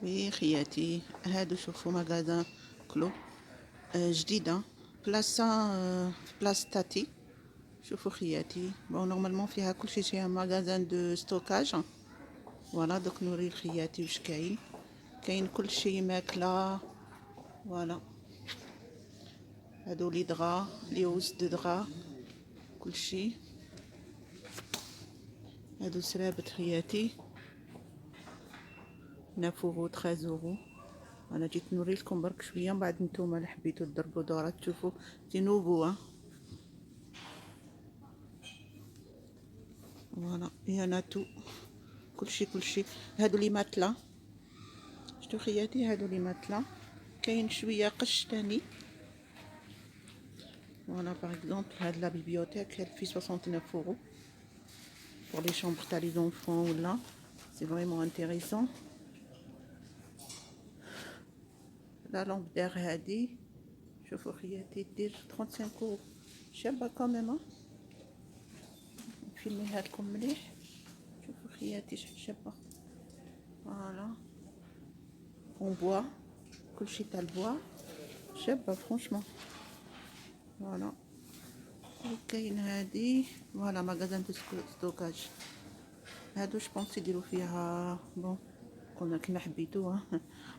وي خياتي، هادو شوفوا مغازان كلو جديدة بلاصة في بلاصة تاتي. شوفوا خياتي، بون نورمالمون فيها كلشي، فيها مغازان دو ستوكاج. فوالا دوك نوري خياتي واش كاين كلشي ماكلة. فوالا هادو لي دغا لي وز دو دغا كلشي. هادو سرابت خياتي 9 اورو 13 اورو. انا جيت نوري لكم برك شويه، من بعد نتوما اللي حبيتو تضربوا دورات تشوفوا سي نوفو. فوالا يانا تو كلشي. هادو لي ماتلا، شتو خياتي، هادو لي ماتلا. كاين شويه قش تاني. فوالا باغ اكزومبل هاد لا بيبيوتيك هاد في 69 اورو pour les chambres تاع لي زونفون. ولا سي فريمون انتريسون. لا لامب دير هادي شوفوا خياتي دير 35 اورو، شابه كوميم. نفيلميها لكم مليح، شوفوا خياتي شحال شابه. فوالا اون بوا، كلشي تاع البوا شابه فرونشمون. فوالا كاين هادي فوالا ماغازان دو ستوكاج. هادو جبونس يديرو فيها بون كنا كيما حبيتو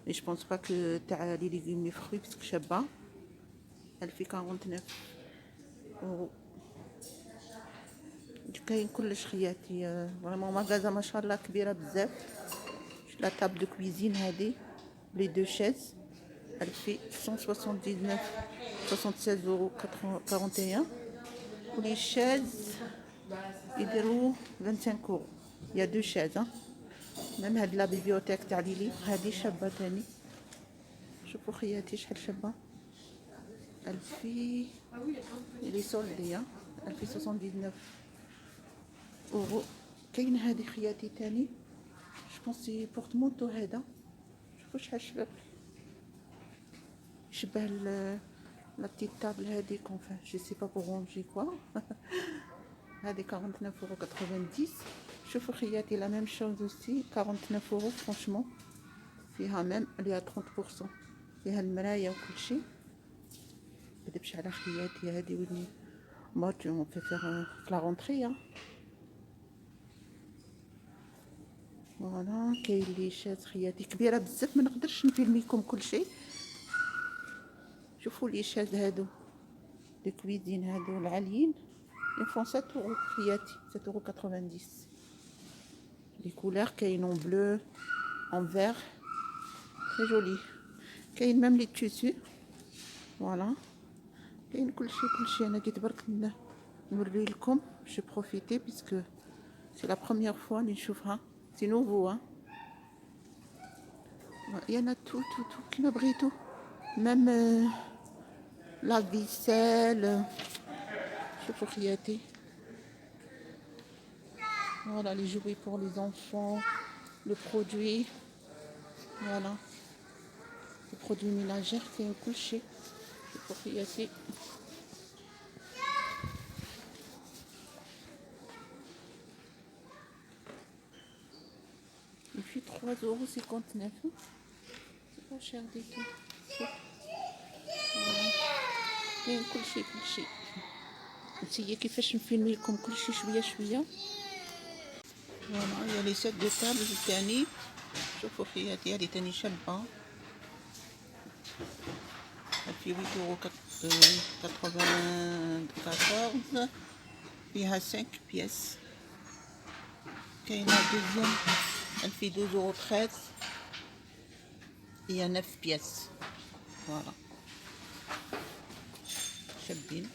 مي جبونس با كو تاع لي ليغوم لي فروي باسكو شابه. elle fait 49 اورو. كاين كلش خياتي، فريمون ماغازا ما شاء الله كبيره بزاف. لا تابل دو كويزين هادي لي دو شيز elle fait 179 76 اورو 41. ولي شيز يديروا 25 اورو. يا دو شيز ميم هاد لا بيبيوتيك تاع لي ليفر هادي شابه تاني. شوفوا خياتي شحال شابه. الفي لي سولدية 1079 اورو. كاين هادي خياتي تاني جبونسي بورتمونتو هذا. شوفوا شحال شباب، شبه لا بتيت تابل هادي كونفان جو سي با بور رونجي كوا. هادي 49 اورو 90. شوفوا خياتي لا ميم شوز اوسي 49 اورو فرونشمون. فيها ميم ليها 30%، فيها المرايه وكلشي. مكدبش على خياتي هادي ولي مات اون في فيغ في لا رونتري. فوالا كاين لي شاز خياتي كبيره بزاف، ما نقدرش نفيلميكم كلشي. شوفوا لي شاز هادو دو كويزين هادو العاليين يفون 7 اورو خياتي 7 اورو 90. لي كولور كاين اون بلو اون فير تري جولي. كاين ميم لي تيسو. فوالا كاين كلشي. انا جيت برك نوري لكم جو بروفيتي باسكو سي لا بروميير فوا اللي نشوفها، سي نوفو. يانا تو كيما بغيتو ميم لا فيسيل. شوفوا خياتي. Voilà les jouets pour les enfants, le produit, voilà, le produit ménagère كاين كلشي. شوفوا خياتي. Il fait 3,59 €. C'est pas cher du tout. كاين كلشي. نسيي كيفاش نفيلمي لكم كلشي شويه. فوالا يا لي سيت دو تابل تاني. شوفوا خياتي هادي تاني شابه. في 8,94 €. فيها 5 بياس. كاينه دوزيام elle fait 12,13 €. Il y a 9 pièces. Voilà. شابين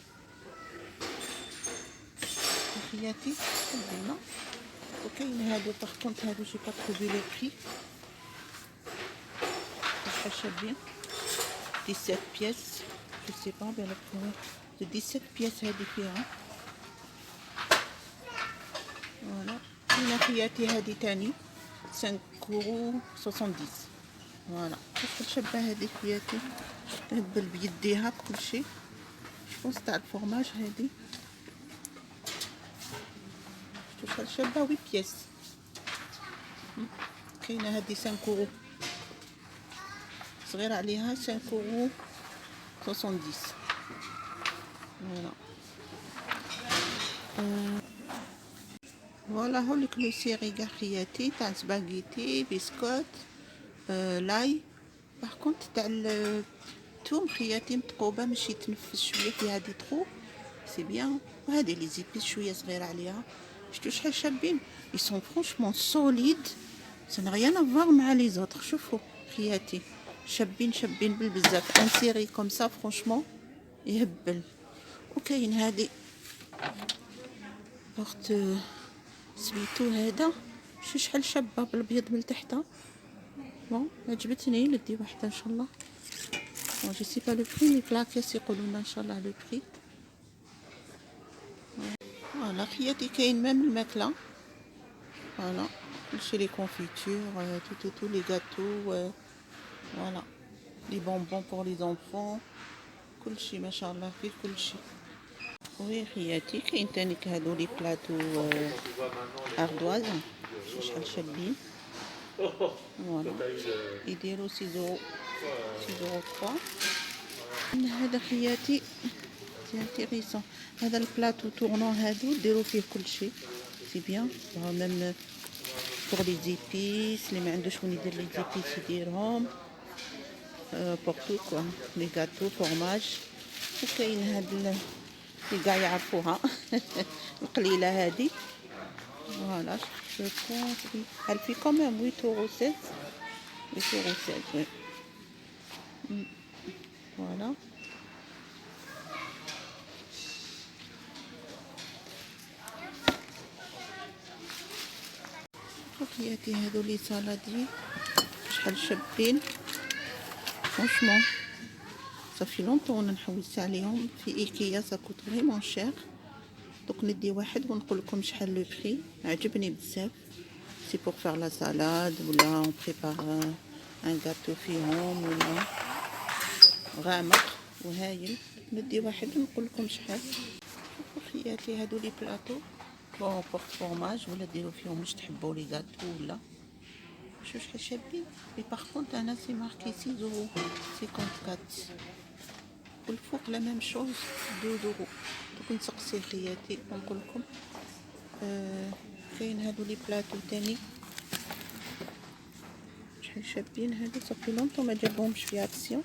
خياتي شابين. وكاين هادو باغ كونت هادو جي با تروفي لو بري. شحال شابين 17 pièces. جو سي با بالك 17 pièces هادي فيها. فوالا كاينه خياتي هادي تاني 5,70 €. فوالا شحال شابه هادي خياتي، تهبل بيديها بكلشي. جوبونس تاع الفورماج هادي. شحال شابه 8 بياس. كاينه هادي 5 €. صغيرة عليها 5,70 €. فوالا فوالا هوليك لو سيري خياتي تاع سباغيتي بسكوت لاي. باغ كونت تاع الثوم خياتي متقوبة ماشي تنفس شوية فيها دي ترو سي بيان. وهادي لي زيبيس شوية صغيرة عليها. شفتو شحال شابين يسون فرونشمون سوليد سا نغيان افواغ مع لي زوطخ. شوفوا خياتي شابين بالبزاف. ان سيري كوم سا فرونشمون يهبل. وكاين هادي بورت سميتو هذا شحال شابه بالابيض من تحت. بون عجبتني ندي واحده ان شاء الله. بون جو سي با لو بري مي بلاكيس يقولوا لنا ان شاء الله لو بري. فوالا خياتي كاين ميم الماكله. فوالا كلشي لي كونفيتور تو لي غاتو. فوالا لي بونبون بور لي زونفون كلشي ما شاء الله فيه كلشي. وي خياتي كاين تاني هادو لي بلاطو اردواز شحال شابين. فوالا يديروا 6 €، 3. هذا خياتي سي انتيريسون. هذا البلاطو تورنون هادو ديروا فيه كلشي سي بيان. ميم بور لي زيبيس اللي ما عندوش وين يدير لي زيبيس يديرهم بور تو كوا لي غاتو فورماج. وكاين هاد اللي كاع يعرفوها القليله هادي. فوالا جو بونس هل في كوميم 8,16 8,16 €. وي فوالا خياتي هادو لي سالادي شحال شابين فرونشمون. صافي لونطون نحوس عليهم في ايكيا سا كوت فريمون شير. دوك ندي واحد ونقول لكم شحال لو بري. عجبني بزاف سي بور فار لا سالاد ولا اون بريبار ان غاتو فيهم ولا غامق وهايل. ندي واحد ونقول لكم شحال. شوفوا خياتي هادو لي بلاطو بون بور فورماج ولا ديروا فيهم واش تحبوا لي غاتو ولا شوف شحال شابين. مي باغ كونت انا سي ماركي 6,54 €. والفوق لا ميم شوز 2 €. دوك نسقسي خياتي ونقول لكم. كاين هادو لي بلاطو تاني شحال شابين. هادو صافي لونطون ما جابهمش في اكسيون.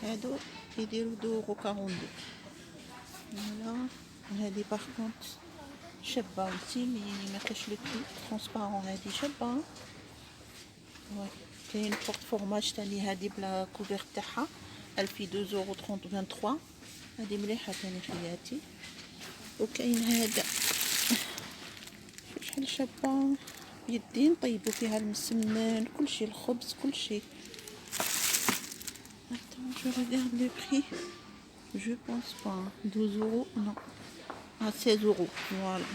هادو يديروا 2,42 €. فوالا هادي باغ كونت شابه وسي مي ما كاش لو بري ترونسبارون. هادي شابه. كاين بورت فورماج تاني هادي بلا كوفيرت تاعها elle fait 2,23 €. هادي مليحه تاني خياتي. وكاين هذا شحال شابه بيدين طيبوا فيها المسمن كلشي الخبز كلشي. attends je regarde le prix je pense pas 12 € non 16 €. voilà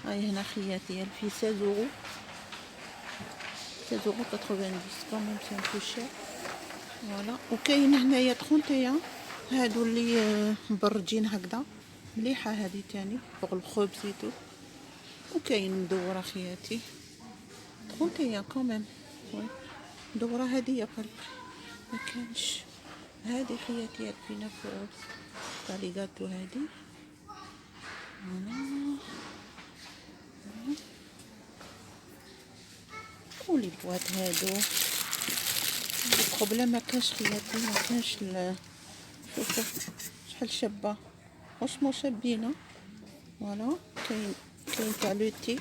هاي هنا خياتي elle fait 16 €. 16,90 € quand même c'est un peu cher. فوالا وكاين هنايا 31 هادو اللي مبرجين هكذا مليحه هادي تاني فوق الخبزيتو. وكاين مدوره خياتي 31 كوميم. وي مدوره هادي يا فرق ما كانش. هادي خياتي هاد فينا فوق تاع لي غاتو هادي. فوالا ولي بواط هادو البروبليم ما كاش خياتي ما كاش شوفوا شحال شابه فرونشمون شابين. فوالا كاين تاع لوتي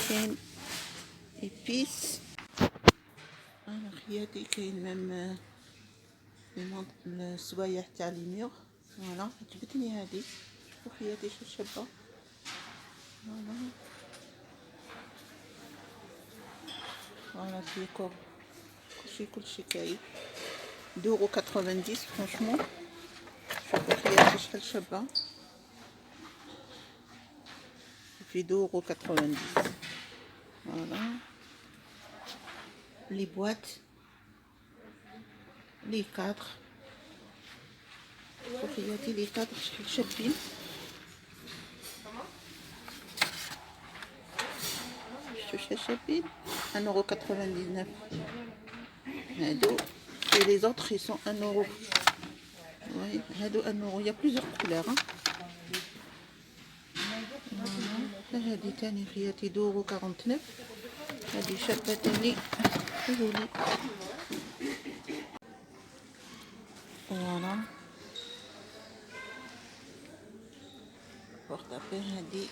كاين ايبيس. انا خياتي كاين ميم السوايع تاع لي ميغ. فوالا عجبتني هادي. شوفوا خياتي شحال شابه. فوالا الديكور كلشي كاين 2,90 € فرونشمون. شوفوا خياتي شحال شابه في 2,90 €. فوالا لي بواط لي 4 خياتي لي 4 شحال شابين. شحال شابين 1,99 €. هادو. Et les autres ils sont 1 euro. Oui, هادو 1 euro. Il y a plusieurs couleurs. هادي تاني خياتي دورو 49. هادي شابة تاني جولي. فوالا بورتابي هادي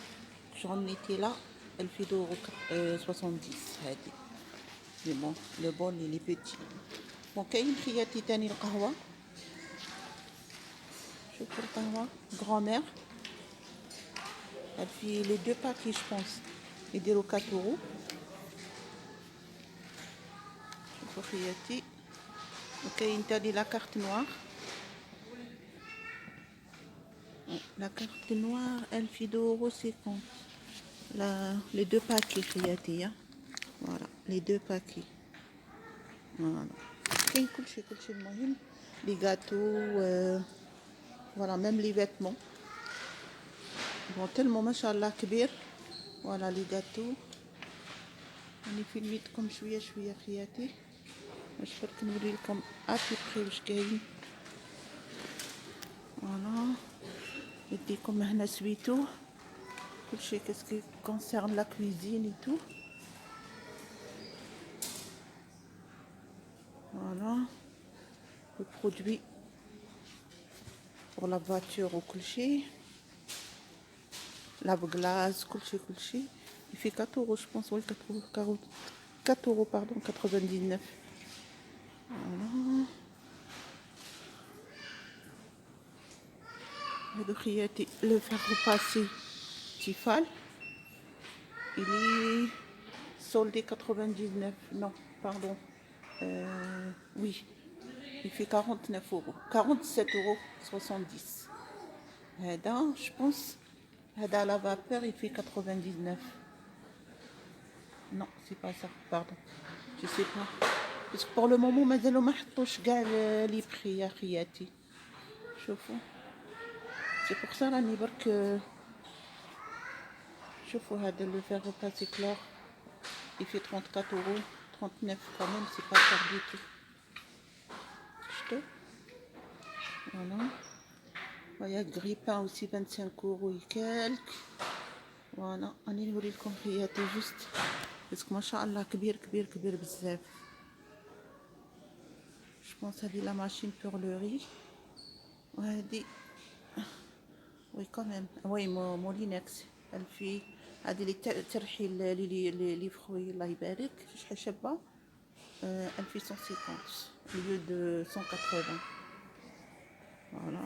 جونيتي لا الفيدورو 70 هادي. مي بون لو بون لي بيتي. بون كاين خياتي تاني القهوة. شوفوا القهوة غرامير. هاد في لي دو باكي جوبونس يديرو 4 euro. شوفوا خياتي. وكاين تاني لا كارت نوار. La carte noire, elle fait 2,50 €. Les deux paquets, خياتي. Voilà, les deux paquets. Voilà. كاين كلشي المهم. Les gâteaux, voilà, même les vêtements. Bon, tellement ما شاء الله كبير. Voilà, les gâteaux. راني فيلميتكم شوية خياتي باش برك نوري لكم ابري واش كاين. Voilà. نديكم هنا سويتو كلشي كاسكي كونسيرن لا كويزين اي تو. Voilà. Le produit pour la voiture ou كلشي. La glace كلشي. Il fait 4 euros je pense. Oui, 4 euros pardon, 99. Voilà. هادو خياتي le fer repassé Tefal. Il est soldé 99. Non, pardon. Oui. Il fait 49 euros. 47,70 €. هذا je pense. هذا à la vapeur il fait 99. Non, c'est pas ça. Pardon. Je sais pas. Parce que pour le moment مازالو ما حطوش كاع لي بري يا خياتي. شوفوا. C'est pour ça راني برك. شوفوا هذا le fer repassé Clore. Il fait 34 euros. 39 quand même, c'est pas cher du tout. Voilà. Il y a Grippin aussi 25 euros et quelques. Voilà. راني نوري لكم خياتي juste parce que ما شاء الله كبير بزاف. Je pense هذه la machine pour le riz. وهذه oui quand même. Oui مولينكس. الفي هذه اللي ترحي لي فروي الله يبارك. شحال شابه. 1150 au lieu de 180. Voilà.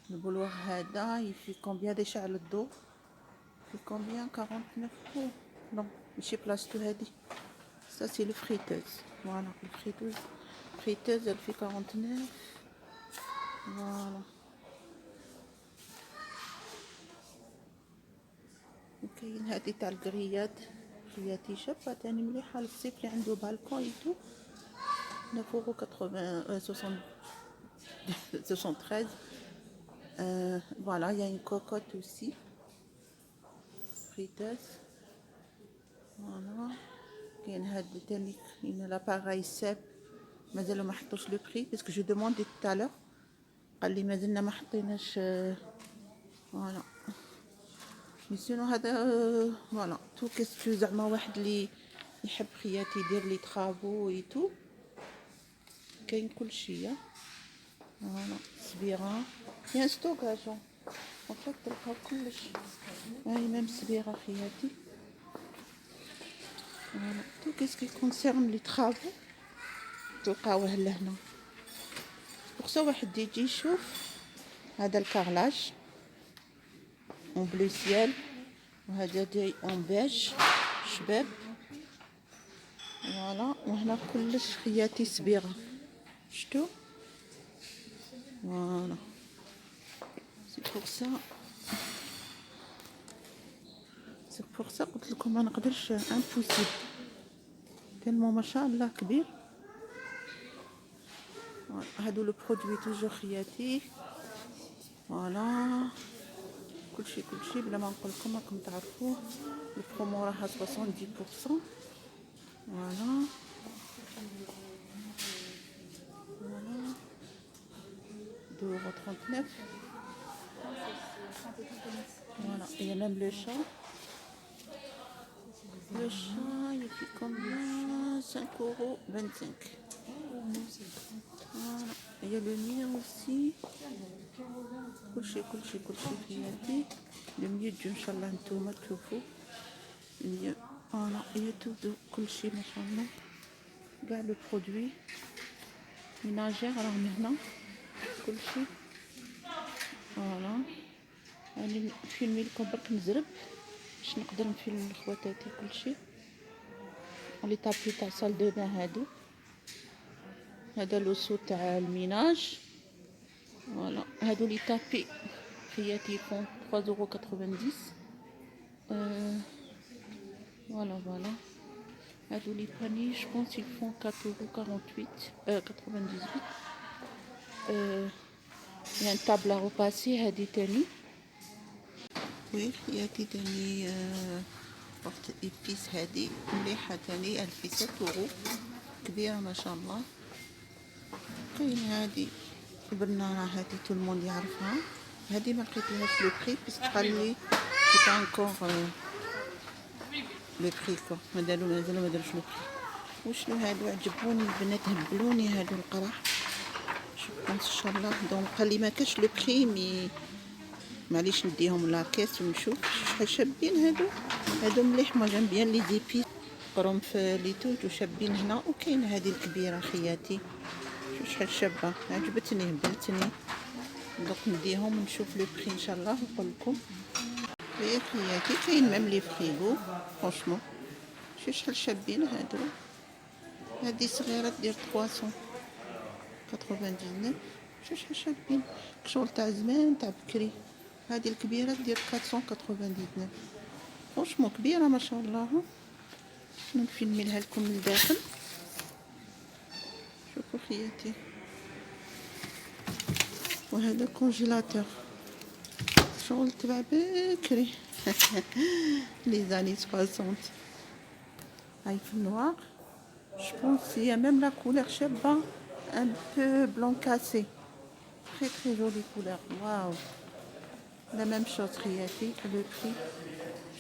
Le bouloir هذا il fait combien déjà le dos? Il fait combien? 49 euros. Non, ماشي بلاصتو هذه. Ça c'est le friteuse. Voilà, le friteuse elle fait 49. Voilà. وكاين هذه تاع الكريات خياتي شابه تاني مليحه للصيف اللي عنده بالكون ايتو. 9,80 73. Voilà, il y a une cocotte aussi. Friteuse. Voilà. كاين هاد تاني كاين l'appareil ساب مازالو ما حطوش لو بري باسكو جو دوموندي tout à l'heure. قال لي مازلنا ما حطيناش. فوالا مي سينو هذا فوالا تو كيسكو زعما واحد اللي يحب خياتي يدير لي طرافو اي تو. كاين كلشي. فوالا صبيره يا ستوكاج en fait تلقاو كلش. هاي ميم صبيره خياتي. فوالا تو كيسكي كونسيرن لي طرافو تلقاوه لهنا. بوغ سا واحد يجي يشوف هذا الكارلاج اون بلو سيال وهذا جاي اون بيج شباب. فوالا وهنا كلش خياتي صبيغه شتو. فوالا سي بوغ سا قلت لكم ما نقدرش امبوسيبل تالمو ما شاء الله كبير. هادو لو برودوي توجور خياتي. فوالا كلشي بلا ما نقول لكم راكم تعرفوه. البرومو راها 70%. فوالا Voilà. 2,39 €. Voilà, et il y a même le chat. Le chat, il fait combien? 5,25 €. Voilà. Et il y a le mien aussi. كل شيء خياتي. Le mieux Inch'Allah نتوما تشوفوا. Le mieux. Voilà, il y a tout de كل شيء ما شاء الله. كاع لو برودوي ménagère راهم هنا كل شيء. فوالا راني نفيلمي لكم برك نزرب باش نقدر نفيلم لخواتاتي كل شيء. لي طابي تاع سال دو بان هادو. هذا لوسو تاع الميناج. فوالا هادو لي طابي خياتي فون 3,90 €. Voilà. هادو لي باني je pense ils font 4,98 €. Il y a une table à repasser هادي تاني. وي خياتي تاني بورت إيبيس هادي مليحة تاني. elle fait 7 € كبيرة ما شاء الله. كاين هادي البنانة هادي تو الموند يعرفها. هادي ما لقيتلهاش لو بري باسكو قال لي سي با انكور لو بري كو مازالو ما داروش لو بري. وشنو هادو عجبوني البنات هبلوني هادو القرح. جو بونس ان شاء الله دونك قال لي ما كاش لو بري مي معليش نديهم لاكيس ونشوف شحال شابين هادو مليح. ما جام بيان لي زيبي قرنفل توت وشابين هنا. وكاين هادي الكبيره خياتي شوف شحال شابه عجبتني هبلتني. دوك نديهم ونشوف لو بري ان شاء الله ونقول لكم. يا خياتي كاين ميم لي فريغو فرونشمون شوف شحال شابين هادو. هادي صغيره دير 399. شوف شحال شابين شغل تاع زمان تاع بكري. هادي الكبيره دير 499. فرونشمون كبيره ما شاء الله. نفيلميلها لكم من الداخل. شوفوا خياتي. وهذا كونجيلاتور شغل تبع بكري. لي زاني 60. هاي في النوار. Je pense il y a même la couleur شابة un peu blanc cassé. Très jolie couleur. واو. la même chose خياتي. le prix.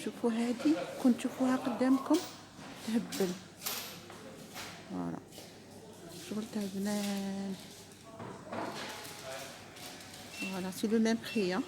شوفوا هادي كنت تشوفوها قدامكم تهبل. فوالا شغل تاع زمان. Voilà, c'est le même prix hein.